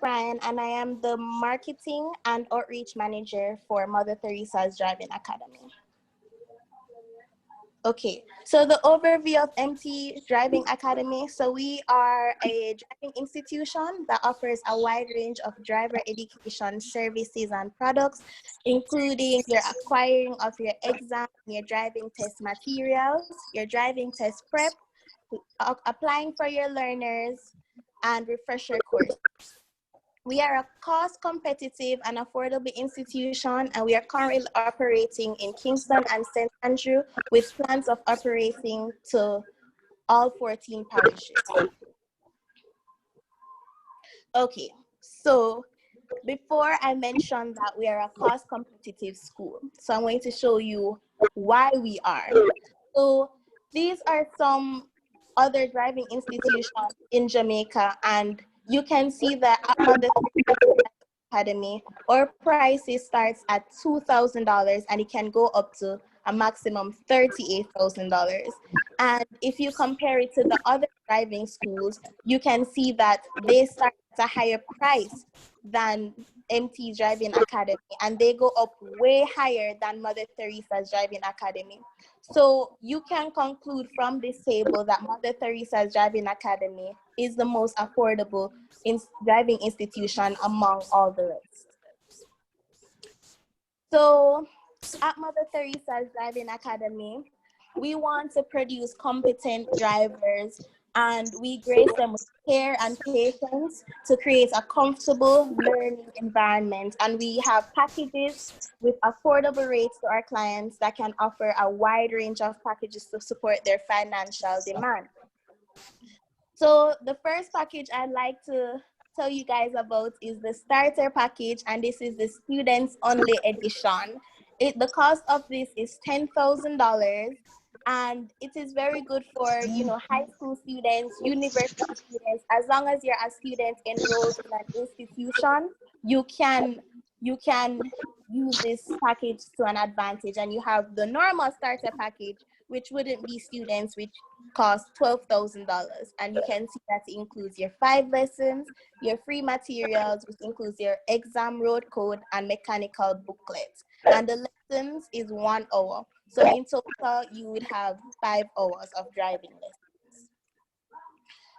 Brian, and I am the Marketing and Outreach Manager for Mother Teresa's Driving Academy. Okay, so the overview of MT Driving Academy. So we are a driving institution that offers a wide range of driver education services and products, including your acquiring of your exam, your driving test materials, your driving test prep, applying for your learners, and refresher courses. We are a cost-competitive and affordable institution, and we are currently operating in Kingston and St. Andrew with plans of operating to all 14 parishes. Okay, so before I mention that we are a cost-competitive school, so I'm going to show you why we are. So these are some other driving institutions in Jamaica, and you can see that at Mother Academy, our prices starts at $2,000 and it can go up to a maximum $38,000. And if you compare it to the other driving schools, you can see that they start at a higher price than MT Driving Academy, and they go up way higher than Mother Teresa's Driving Academy. So you can conclude from this table that Mother Teresa's Driving Academy is the most affordable driving institution among all the rest. So at Mother Teresa's Driving Academy, we want to produce competent drivers, and we grace them with care and patience to create a comfortable learning environment. And we have packages with affordable rates to our clients that can offer a wide range of packages to support their financial demand. So the first package I'd like to tell you guys about is the starter package, and this is the students only edition. The cost of this is $10,000, and it is very good for high school students, university students. As long as you're a student enrolled in an institution, you can use this package to an advantage. And you have the normal starter package, which wouldn't be students, which costs $12,000. And you can see that it includes your 5 lessons, your free materials, which includes your exam road code and mechanical booklet. And the lessons is 1 hour. So in total, you would have 5 hours of driving lessons.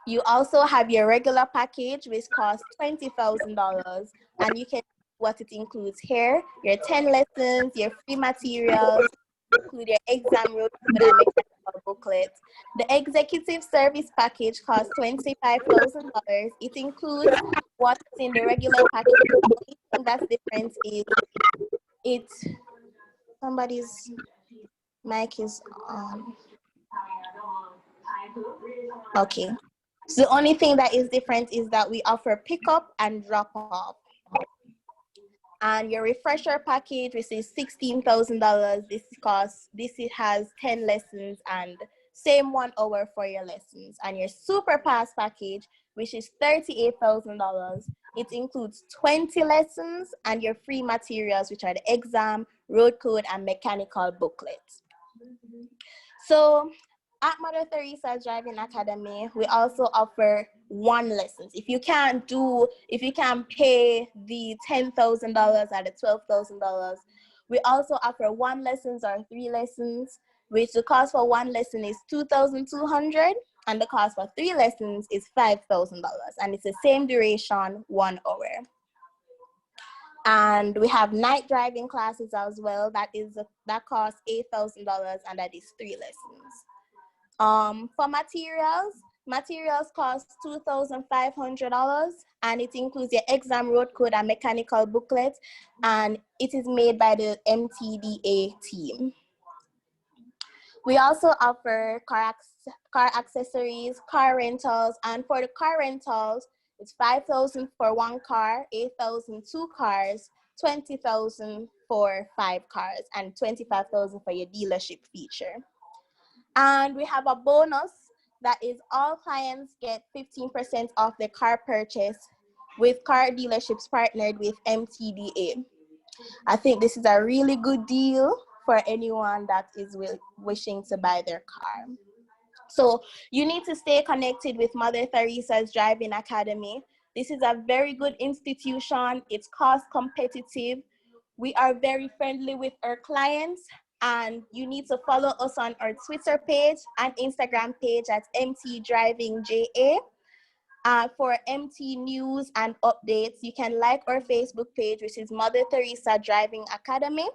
You also have your regular package, which costs $20,000, and you can see what it includes here: your 10 lessons, your free materials, include your exam road code and mechanical booklet. The executive service package costs $25,000. It includes what's in the regular package. The only thing that's different is somebody's mic is on. Okay. So the only thing that is different is that we offer pickup and drop off. And your refresher package, which is $16,000, this has 10 lessons and same 1 hour for your lessons. And your super pass package, which is $38,000, it includes 20 lessons and your free materials, which are the exam, road code, and mechanical booklet. So at Mother Teresa's Driving Academy, we also offer 1 lessons. If you can't pay the $10,000 or the $12,000, we also offer 1 lessons or 3 lessons, which the cost for 1 lesson is $2,200, and the cost for 3 lessons is $5,000, and it's the same duration, 1 hour. And we have night driving classes as well. That costs $8,000, and that is 3 lessons. For materials cost $2,500, and it includes your exam road code and mechanical booklet, and it is made by the MTDA team. We also offer car accessories, car rentals, and for the car rentals, it's $5,000 for 1 car, $8,000 2 cars, $20,000 for 5 cars, and $25,000 for your dealership feature. And we have a bonus that is all clients get 15% off their car purchase with car dealerships partnered with MTDA. I think this is a really good deal for anyone that is wishing to buy their car. So you need to stay connected with Mother Teresa's Driving Academy. This is a very good institution. It's cost competitive. We are very friendly with our clients, and you need to follow us on our Twitter page and Instagram page at MT Driving JA. For MT news and updates, you can like our Facebook page, which is Mother Theresa Driving Academy,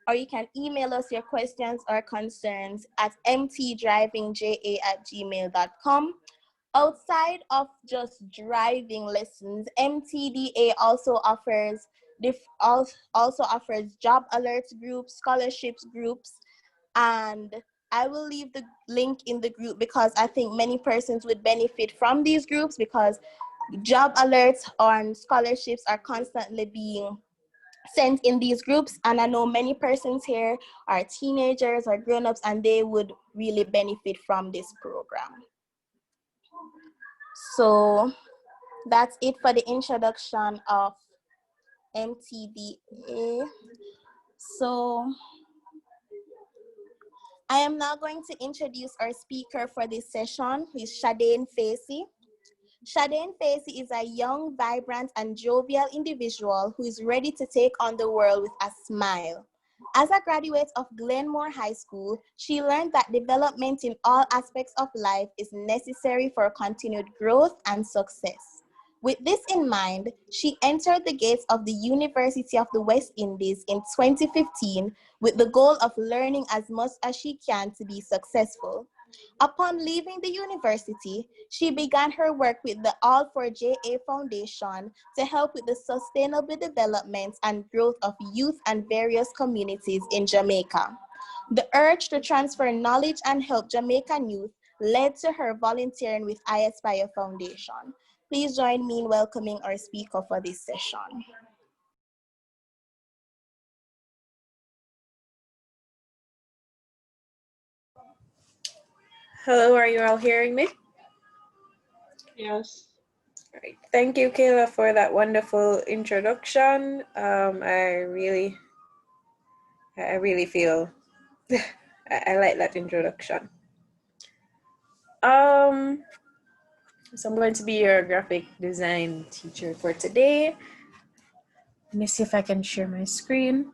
or you can email us your questions or concerns at mtdrivingja@gmail.com. Outside of just driving lessons, MTDA also offers job alerts groups, scholarships groups, and I will leave the link in the group because I think many persons would benefit from these groups, because job alerts on scholarships are constantly being sent in these groups, and I know many persons here are teenagers or grown-ups, and they would really benefit from this program. So that's it for the introduction of MTDA. So I am now going to introduce our speaker for this session, who is Shadane Facey. Shadane Facey is a young, vibrant, and jovial individual who is ready to take on the world with a smile. As a graduate of Glenmore High School, she learned that development in all aspects of life is necessary for continued growth and success. With this in mind, she entered the gates of the University of the West Indies in 2015 with the goal of learning as much as she can to be successful. Upon leaving the university, she began her work with the All4JA Foundation to help with the sustainable development and growth of youth and various communities in Jamaica. The urge to transfer knowledge and help Jamaican youth led to her volunteering with I Aspire Foundation. Please join me in welcoming our speaker for this session. Hello, are you all hearing me? Yes. All right. Thank you, Kayla, for that wonderful introduction. I really feel I like that introduction. So I'm going to be your graphic design teacher for today. Let me see if I can share my screen.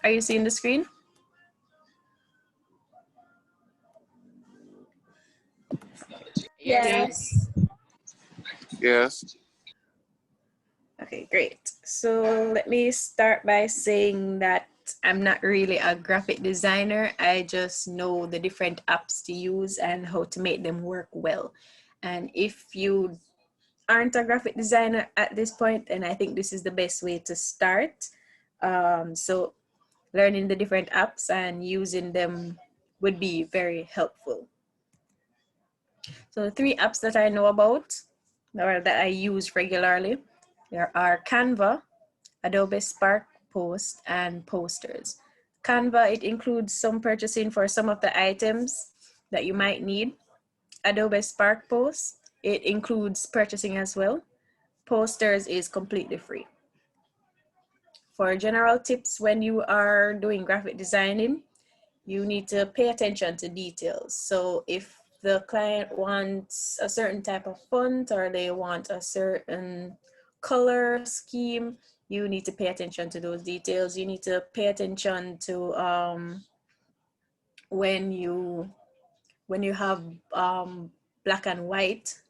Are you seeing the screen? Yes. Yes. Okay, great. So let me start by saying that I'm not really a graphic designer. I just know the different apps to use and how to make them work well. And if you aren't a graphic designer at this point, then I think this is the best way to start. So learning the different apps and using them would be very helpful. So the 3 apps that I know about, or that I use regularly, there are CANVA, ADOBE Spark Post, and Posters. CANVA, it includes some purchasing for some of the items that you might need. ADOBE Spark Post, it includes purchasing as well. Posters is completely free. For general tips, when you are doing graphic designing, you need to pay attention to details. So if the client wants a certain type of font or they want a certain color scheme, you need to pay attention to those details. You need to pay attention to when you have black and white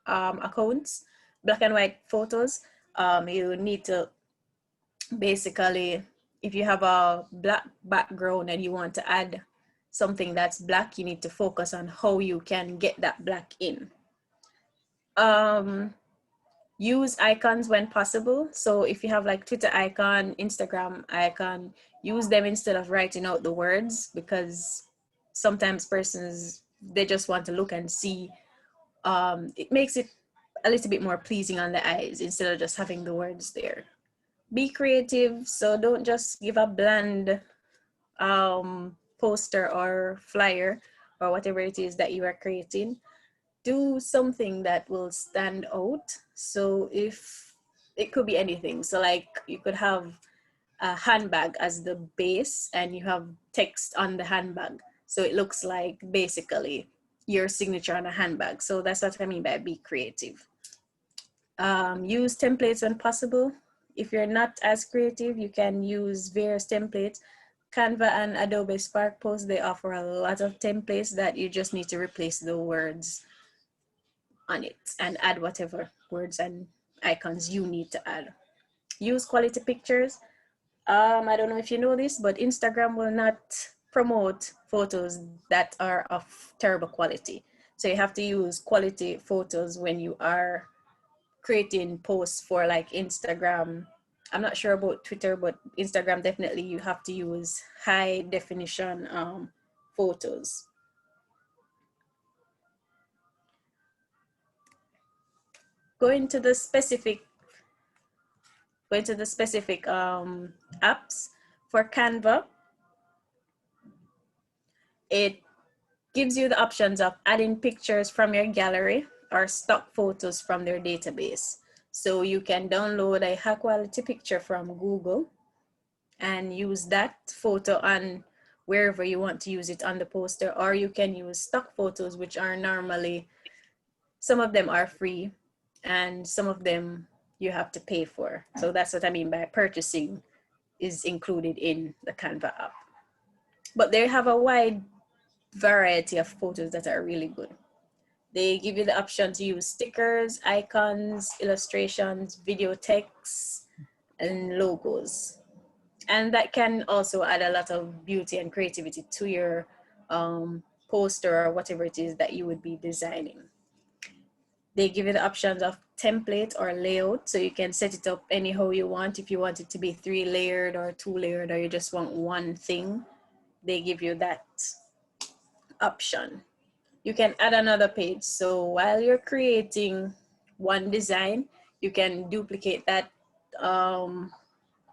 accounts, black and white photos, you need to basically, if you have a black background and you want to add something that's black, you need to focus on how you can get that black in. Use icons when possible. So if you have like Twitter icon, Instagram icon, use them instead of writing out the words, because sometimes persons, they just want to look and see. It makes it a little bit more pleasing on the eyes instead of just having the words there. Be creative, so don't just give a bland poster or flyer or whatever it is that you are creating. Do something that will stand out. So if it could be anything. So like you could have a handbag as the base and you have text on the handbag. So it looks like basically your signature on a handbag. So that's what I mean by be creative. Use templates when possible. If you're not as creative, you can use various templates. Canva and Adobe Spark Post, they offer a lot of templates that you just need to replace the words on it and add whatever words and icons you need to add. Use quality pictures. I don't know if you know this, but Instagram will not promote photos that are of terrible quality. So you have to use quality photos when you are creating posts for like Instagram. I'm not sure about Twitter, but Instagram definitely you have to use high definition photos. Going to the specific apps for Canva. It gives you the options of adding pictures from your gallery or stock photos from their database. So you can download a high quality picture from Google and use that photo on wherever you want to use it on the poster, or you can use stock photos, which are normally, some of them are free and some of them you have to pay for. So that's what I mean by purchasing is included in the Canva app. But they have a wide variety of photos that are really good. They give you the option to use stickers, icons, illustrations, video text, and logos. And that can also add a lot of beauty and creativity to your poster or whatever it is that you would be designing. They give you the options of template or layout, so you can set it up anyhow you want. If you want it to be 3-layered or 2-layered, or you just want one thing, they give you that option. You can add another page. So while you're creating one design, you can duplicate that.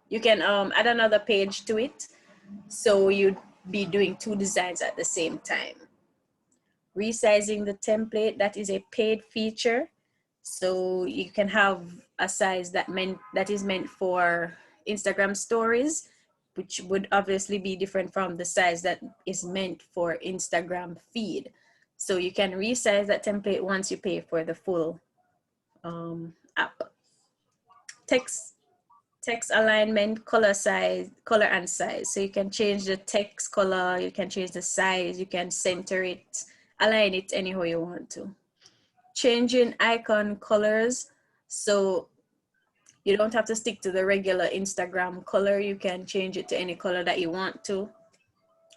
You can add another page to it. So you'd be doing 2 designs at the same time. Resizing the template, that is a paid feature. So you can have a size that is meant for Instagram stories, which would obviously be different from the size that is meant for Instagram feed. So you can resize that template once you pay for the full app. Text alignment, color and size. So you can change the text color, you can change the size, you can center it, align it anyhow you want to. Changing icon colors. So you don't have to stick to the regular Instagram color. You can change it to any color that you want to.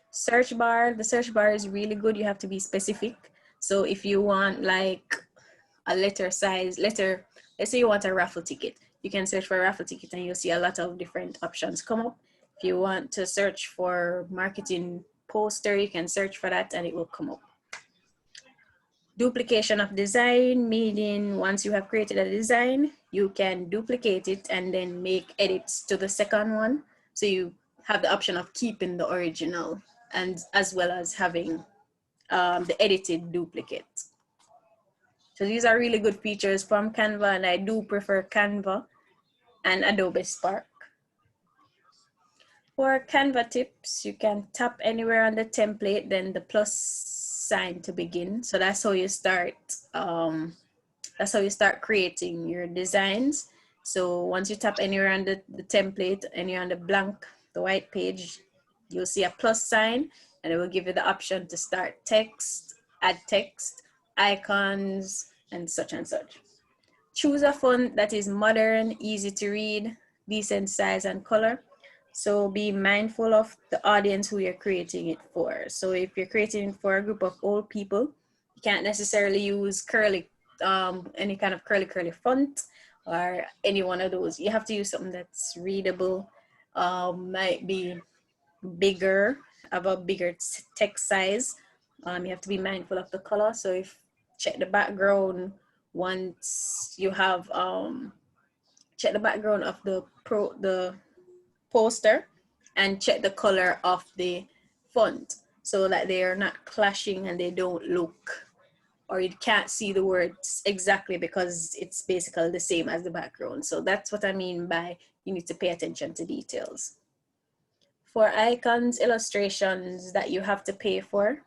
Search bar, the search bar is really good. You have to be specific. So if you want like a let's say you want a raffle ticket, you can search for a raffle ticket and you'll see a lot of different options come up. If you want to search for marketing poster, you can search for that and it will come up. Duplication of design, meaning once you have created a design, you can duplicate it and then make edits to the second one. So you have the option of keeping the original and as well as having the edited duplicate. So these are really good features from Canva, and I do prefer Canva and Adobe Spark. For Canva tips, you can tap anywhere on the template, then the plus sign to begin. So that's how you start. That's how you start creating your designs. So once you tap anywhere on the template and you're on the white page, you'll see a plus sign, and it will give you the option to start text, add text, icons, and such and such. Choose a font that is modern, easy to read, decent size and color. So be mindful of the audience who you're creating it for. So if you're creating it for a group of old people, you can't necessarily use any kind of curly font or any one of those. You have to use something that's readable, might be bigger, have a bigger text size. You have to be mindful of the color. So if check the background once you have check the background of the poster and check the color of the font so that they are not clashing and they don't look or you can't see the words exactly because it's basically the same as the background. So that's what I mean by you need to pay attention to details. For icons, illustrations that you have to pay for,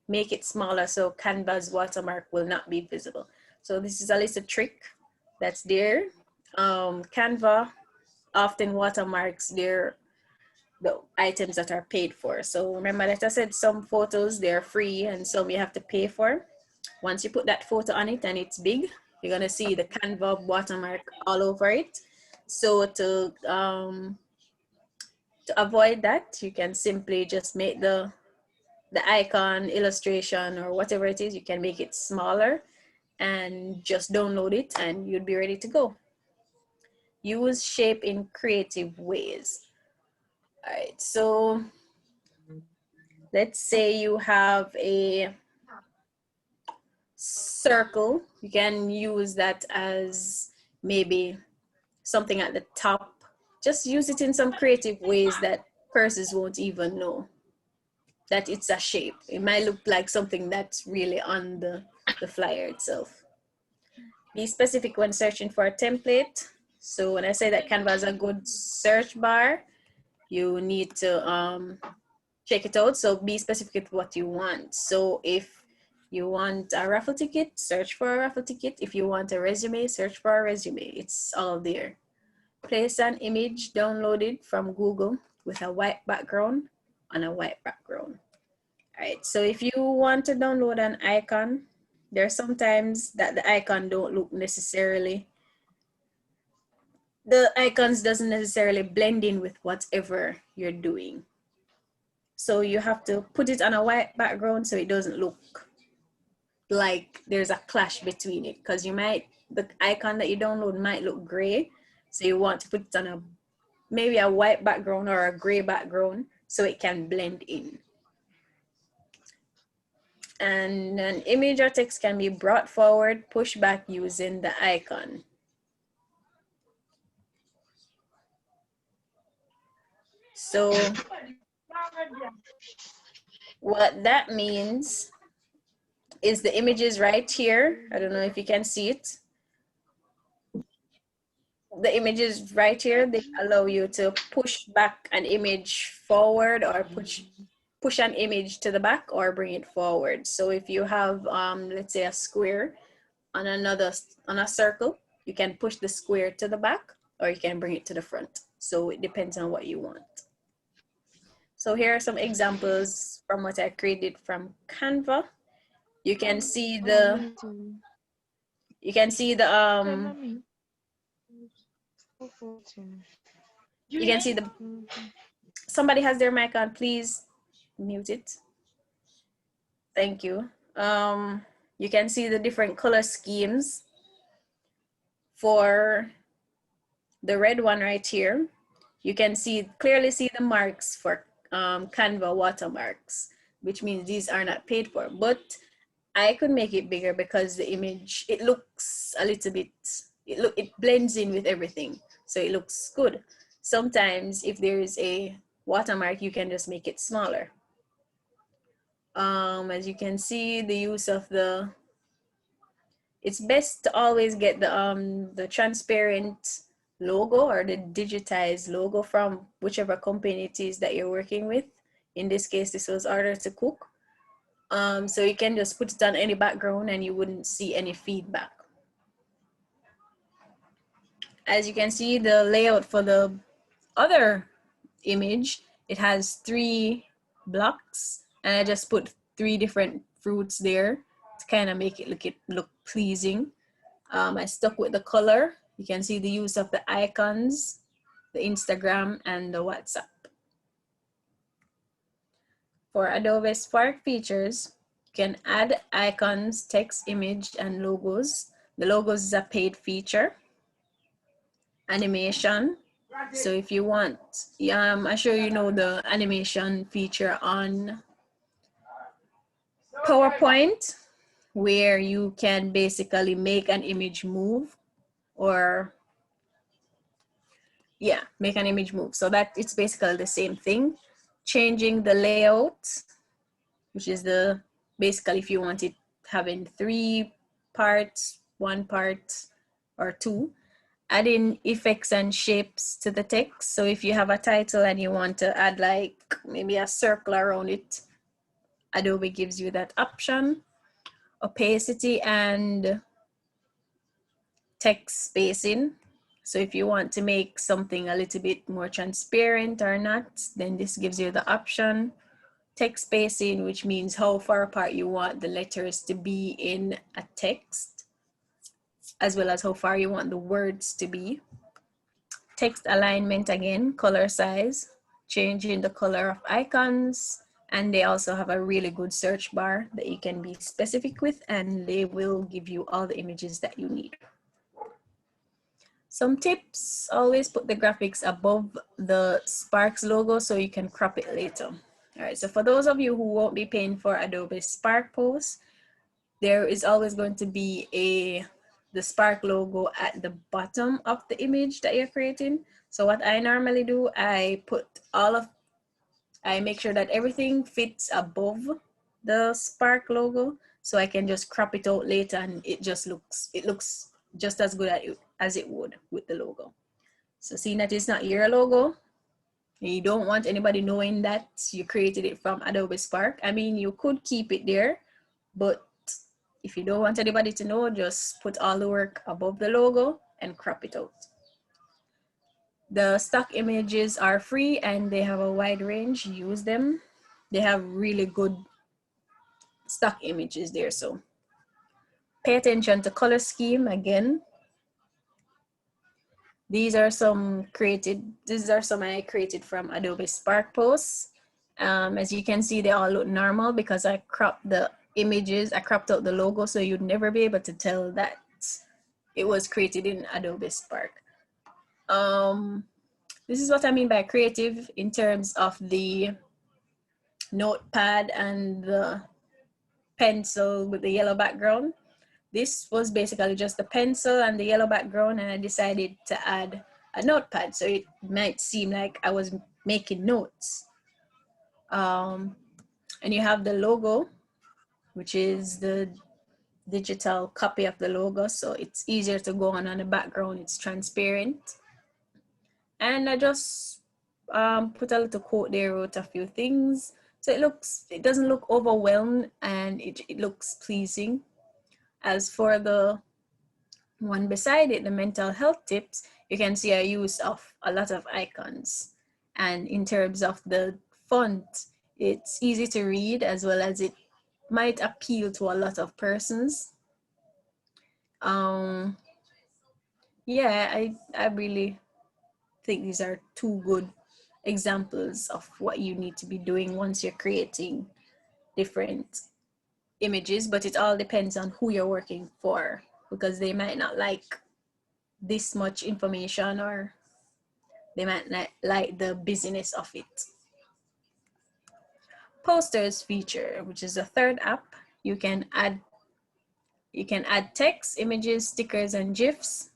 make it smaller so Canva's watermark will not be visible. So this is a little trick that's there. Canva often watermarks the items that are paid for. So remember that I said some photos, they're free and some you have to pay for. Once you put that photo on it and it's big, you're gonna see the Canva watermark all over it. So to avoid that, you can simply just make the icon, illustration, or whatever it is, you can make it smaller and just download it and you'd be ready to go. Use shape in creative ways. All right, so let's say you have a circle. You can use that as maybe something at the top. Just use it in some creative ways that persons won't even know that it's a shape. It might look like something that's really on the flyer itself. Be specific when searching for a template. So when I say that Canva is a good search bar, you need to check it out. So be specific with what you want. So if you want a raffle ticket, search for a raffle ticket. If you want a resume, search for a resume. It's all there. Place an image downloaded from Google with a white background on a white background. All right, so if you want to download an icon, there's sometimes that the icon don't look necessarily, the icons doesn't necessarily blend in with whatever you're doing. So you have to put it on a white background so it doesn't look like there's a clash between it, because you might, the icon that you download might look gray. So you want to put it on maybe a white background or a gray background so it can blend in. And an image or text can be brought forward, pushed back using the icon. So what that means is the image is right here. I don't know if you can see it. The images right here, they allow you to push back an image forward or push an image to the back or bring it forward. So if you have, let's say a square on a circle, you can push the square to the back or you can bring it to the front. So it depends on what you want. So here are some examples from what I created from Canva. You can see the, somebody has their mic on, please mute it. Thank you. You can see the different color schemes. For the red one right here, you can clearly see the marks for Canva watermarks, which means these are not paid for, but I could make it bigger because the image, it looks a little bit, it blends in with everything. So it looks good. Sometimes if there is a watermark, you can just make it smaller. As you can see, the use of it's best to always get the transparent logo or the digitized logo from whichever company it is that you're working with. In this case, this was Order to Cook. So you can just put it on any background and you wouldn't see any feedback. As you can see, the layout for the other image, it has 3 blocks, and I just put 3 different fruits there to kind of make it look pleasing. I stuck with the color. You can see the use of the icons, the Instagram, and the WhatsApp. For Adobe Spark features, you can add icons, text, image, and logos. The logos is a paid feature. Animation. So if you want, I'm sure you know the animation feature on PowerPoint, where you can basically make an image move or make an image move. So that it's basically the same thing. Changing the layout, which is basically if you want it having 3 parts, 1 part, or 2. Add in effects and shapes to the text. So if you have a title and you want to add like maybe a circle around it, Adobe gives you that option. Opacity and text spacing. So if you want to make something a little bit more transparent or not, then this gives you the option. Text spacing, which means how far apart you want the letters to be in a text, as well as how far you want the words to be. Text alignment again, color size, changing the color of icons, and they also have a really good search bar that you can be specific with, and they will give you all the images that you need. Some tips: always put the graphics above the Sparks logo so you can crop it later. All right, so for those of you who won't be paying for Adobe Spark Post, there is always going to be the Spark logo at the bottom of the image that you're creating. So what I normally do, I make sure that everything fits above the Spark logo, so I can just crop it out later and it looks just as good as it would with the logo. So seeing that it's not your logo, you don't want anybody knowing that you created it from Adobe Spark. I mean, you could keep it there, but if you don't want anybody to know, just put all the work above the logo and crop it out. The stock images are free and they have a wide range. Use them. They have really good stock images there, so pay attention to color scheme again. These are some I created from Adobe Spark Posts. As you can see, they all look normal because I cropped the images, I cropped out the logo, so you'd never be able to tell that it was created in Adobe Spark. This is what I mean by creative in terms of the notepad and the pencil with the yellow background. This was basically just the pencil and the yellow background, and I decided to add a notepad so it might seem like I was making notes. And you have the logo, which is the digital copy of the logo, so it's easier to go on the background. It's transparent. And I just put a little quote there, wrote a few things, so it doesn't look overwhelmed and it looks pleasing. As for the one beside it, the mental health tips, you can see I use of a lot of icons, and in terms of the font, it's easy to read as well as it might appeal to a lot of persons. Yeah, I really think these are 2 good examples of what you need to be doing once you're creating different images, but it all depends on who you're working for, because they might not like this much information, or they might not like the busyness of it. Posters feature, which is the third app. You can add text, images, stickers, and GIFs.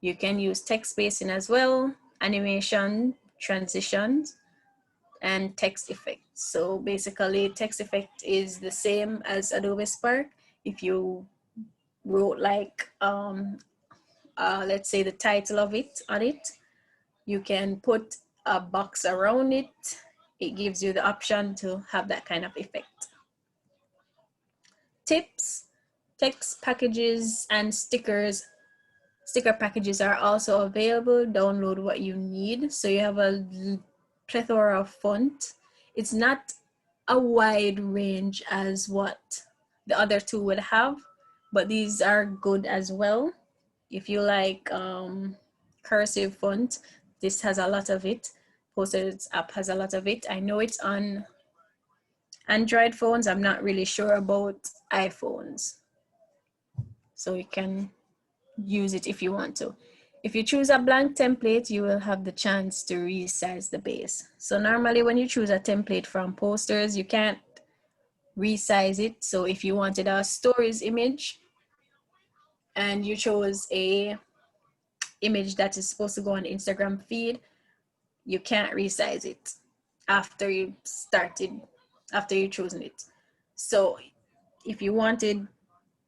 You can use text spacing as well, animation, transitions, and text effect. So basically, text effect is the same as Adobe Spark. If you wrote like, let's say the title of it on it, you can put a box around it. It gives you the option to have that kind of effect. Tips: text packages and sticker packages are also available. Download what you need. So you have a plethora of font. It's not a wide range as what the other 2 would have, but these are good as well. If you like cursive font, this has a lot of it. Posters app has a lot of it. I know it's on Android phones. I'm not really sure about iPhones. So you can use it if you want to. If you choose a blank template, you will have the chance to resize the base. So normally when you choose a template from posters, you can't resize it. So if you wanted a stories image and you chose a image that is supposed to go on Instagram feed, you can't resize it after you've chosen it. So If you wanted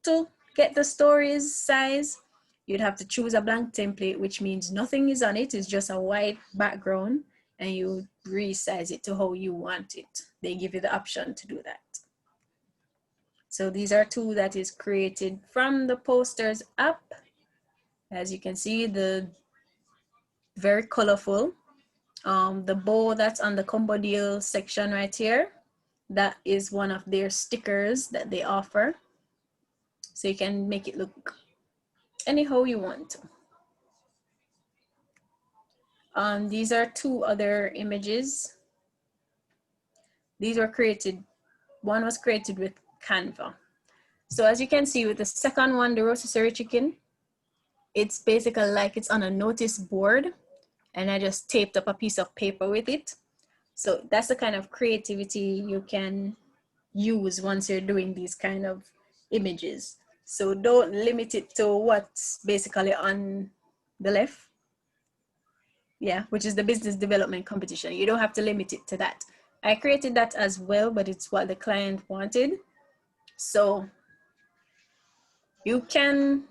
to get the stories size, you'd have to choose a blank template, which means nothing is on it. It's just a white background, and you resize it to how you want it. They give you the option to do that. So these are two that is created from the posters app. As you can see, the very colorful. The bow that's on the combo deal section right here, that is one of their stickers that they offer. So you can make it look anyhow you want to. These are two other images. These were created, one was created with CANVA. So as you can see with the second one, the rotisserie chicken, it's basically like it's on a notice board, and I just taped up a piece of paper with it. So that's the kind of creativity you can use once you're doing these kind of images. So don't limit it to what's basically on the left. Yeah, which is the business development competition. You don't have to limit it to that. I created that as well, but it's what the client wanted. So you can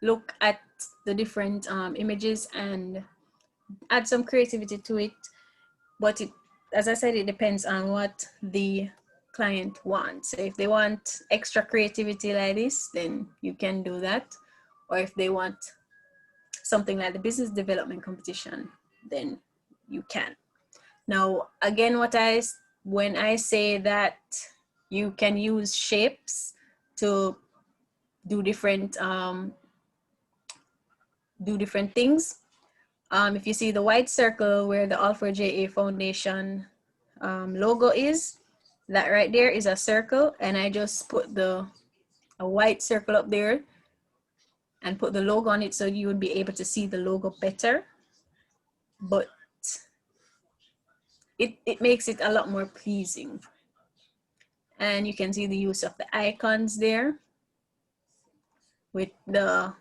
look at the different images and add some creativity to it. But it, as I said, it depends on what the client wants. So if they want extra creativity like this, then you can do that. Or if they want something like the business development competition, then you can. Now, again, when I say that you can use shapes to do different things. If you see the white circle where the All4JA Foundation logo is, that right there is a circle, and I just put a white circle up there and put the logo on it so you would be able to see the logo better. But it makes it a lot more pleasing. And you can see the use of the icons there with the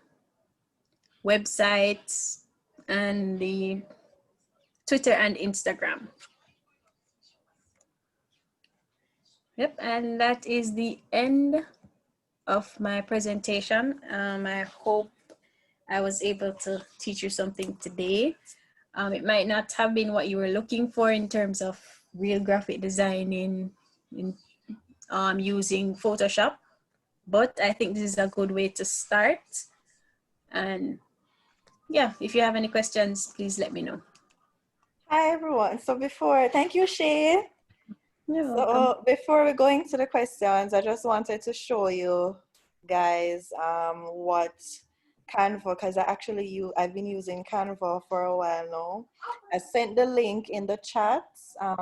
websites and the Twitter and Instagram. Yep, and that is the end of my presentation. I hope I was able to teach you something today. It might not have been what you were looking for in terms of real graphic designing using Photoshop, but I think this is a good way to start. And yeah, if you have any questions, please let me know. Hi everyone. So thank you, Shay. You're welcome. Before we go into the questions, I just wanted to show you guys what CANVA, because I've been using CANVA for a while now. I sent the link in the chat.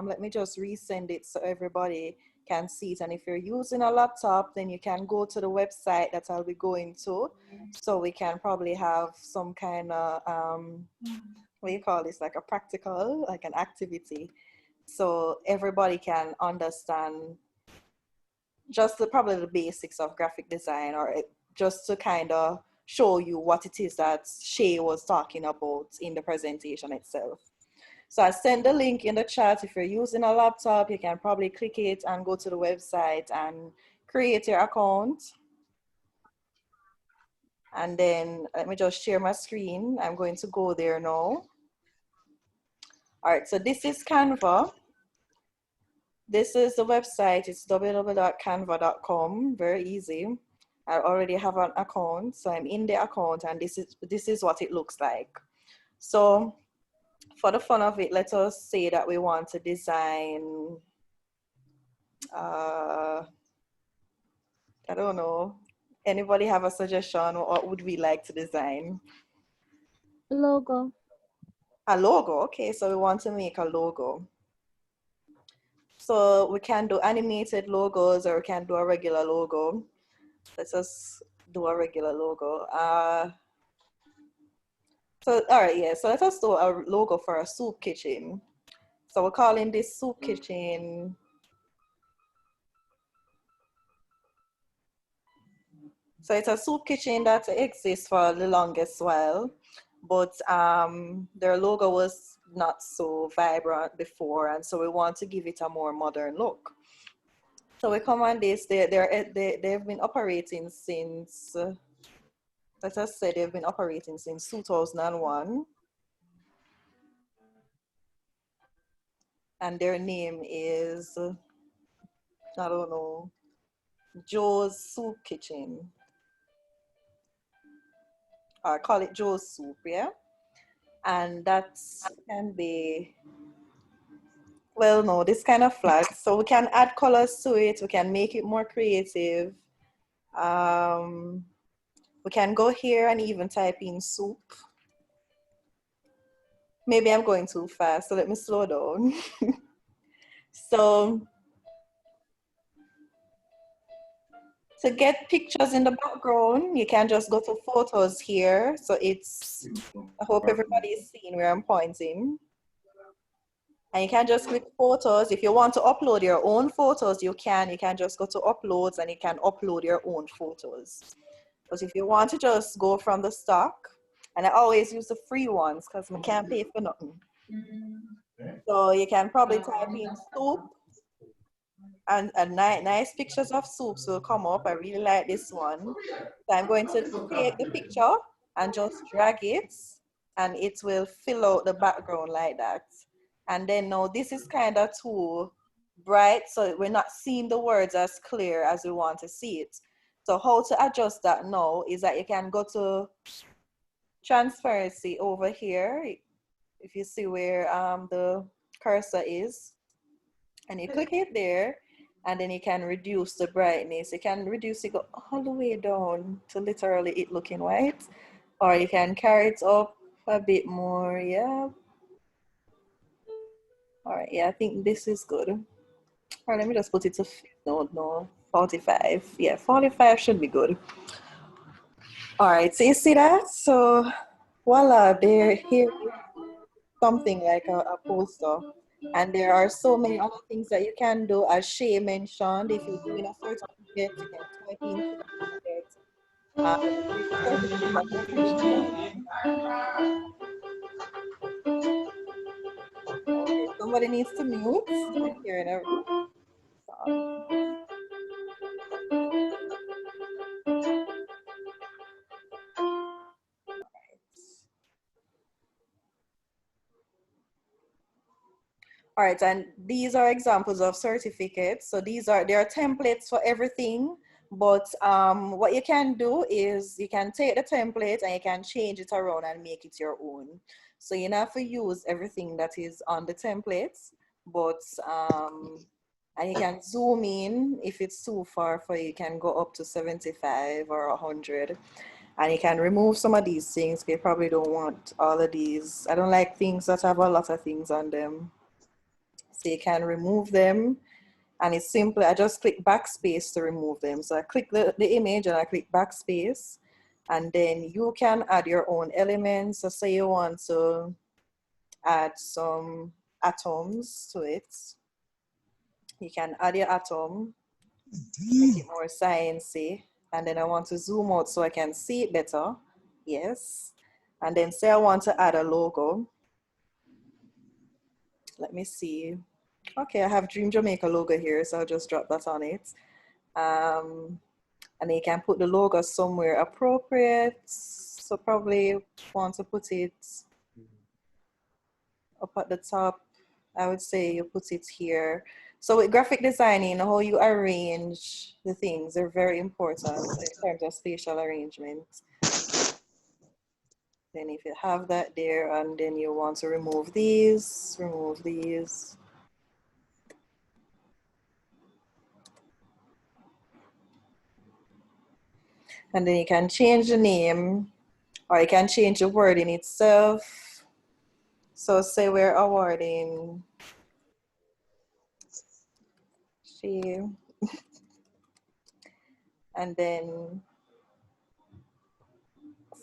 Let me just resend it so everybody can see it. And if you're using a laptop, then you can go to the website that I'll be going to. So we can probably have some kind of, what do you call this, like a practical, like an activity. So everybody can understand just probably the basics of graphic design, or just to kind of show you what it is that Shay was talking about in the presentation itself. So I sent the link in the chat. If you're using a laptop, you can probably click it and go to the website and create your account. And then let me just share my screen. I'm going to go there now. All right, so this is CANVA. This is the website. It's www.canva.com. Very easy. I already have an account, so I'm in the account, and this is what it looks like. So for the fun of it, let us say that we want to design, I don't know. Anybody have a suggestion? What would we like to design? Logo. A logo. Okay, so we want to make a logo. So we can do animated logos, or we can do a regular logo. Let's just do a regular logo. So, all right, yeah. So let us do a logo for a soup kitchen. So we're calling this soup kitchen. So it's a soup kitchen that exists for the longest while, but their logo was not so vibrant before, and so we want to give it a more modern look. So we come on this, they've been operating since, let us say they've been operating since 2001. And their name is, I don't know, Joe's Soup Kitchen. Or call it Joe's Soup, yeah? And that can be, well, no, this kind of flat. So we can add colors to it. We can make it more creative. We can go here and even type in soup. Maybe I'm going too fast, so let me slow down. So to get pictures in the background, you can just go to photos here. So it's, I hope everybody is seeing where I'm pointing. And you can just click photos. If you want to upload your own photos, you can. You can just go to uploads and you can upload your own photos. But if you want to just go from the stock, and I always use the free ones because I can't pay for nothing. So you can probably type in soup and nice pictures of soups will come up. I really like this one. So I'm going to take the picture and just drag it and it will fill out the background like that. And then now this is kind of too bright, so we're not seeing the words as clear as we want to see it. So how to adjust that now is that you can go to transparency over here. If you see where the cursor is, and you click it there, and then you can reduce the brightness. You can reduce it, go all the way down to literally it looking white, or you can carry it up a bit more, yeah. All right, yeah, I think this is good. All right, let me just put it to, no, 45. Yeah, 45 should be good. All right, so you see that? So voila, there, here is something like a poster. And there are so many other things that you can do, as Shay mentioned. If you're doing a certificate, you can type in certificate. This certificate of completion. Okay, somebody needs to mute. I'm hearing a song. All right, and these are examples of certificates. So there are templates for everything, but what you can do is you can take the template and you can change it around and make it your own. So you don't have to use everything that is on the templates, but and you can zoom in if it's too far for you. You can go up to 75 or 100. And you can remove some of these things. You probably don't want all of these. I don't like things that have a lot of things on them. So you can remove them, and it's simple. I just click backspace to remove them. So I click the image and I click backspace, and then you can add your own elements. So say you want to add some atoms to it. You can add your atom, make it more sciencey, and then I want to zoom out so I can see it better. Yes. And then say I want to add a logo. Let me see. Okay, I have Dream Jamaica logo here, so I'll just drop that on it. And then you can put the logo somewhere appropriate. So probably want to put it up at the top. I would say you put it here. So with graphic designing, how you arrange the things are very important in terms of spatial arrangement. Then if you have that there, and then you want to remove these, remove these. And then you can change the name, or you can change the wording itself. So say we're awarding she, and then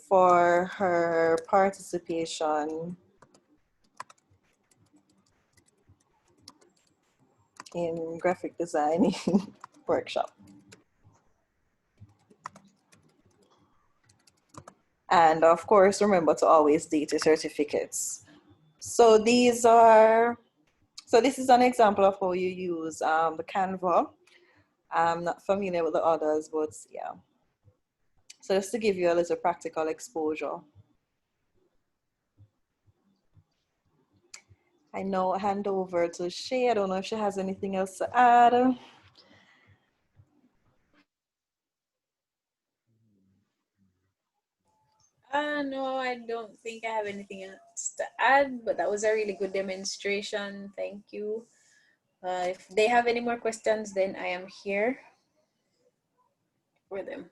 for her participation in graphic design workshop. And of course, remember to always date your certificates. So this is an example of how you use the CANVA. I'm not familiar with the others, but yeah. So just to give you a little practical exposure. I now hand over to Shay. I don't know if she has anything else to add. No, I don't think I have anything else to add, but that was a really good demonstration. Thank you. If they have any more questions, then I am here for them.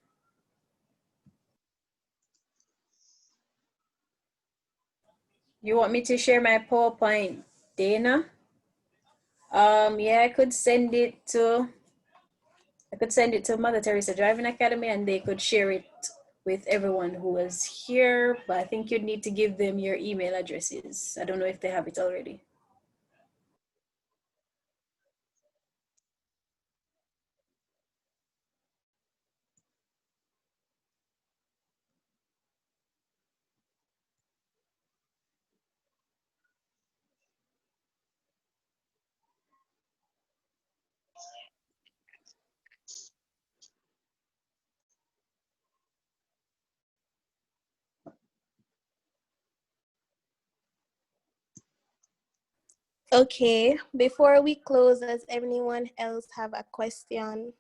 You want me to share my PowerPoint, Dana? Yeah, I could send it to Mother Teresa Driving Academy, and they could share it with everyone who was here, but I think you'd need to give them your email addresses. I don't know if they have it already. Okay, before we close, does anyone else have a question?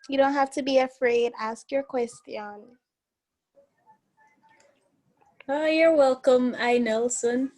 You don't have to be afraid. Ask your question. You're welcome, I Nelson.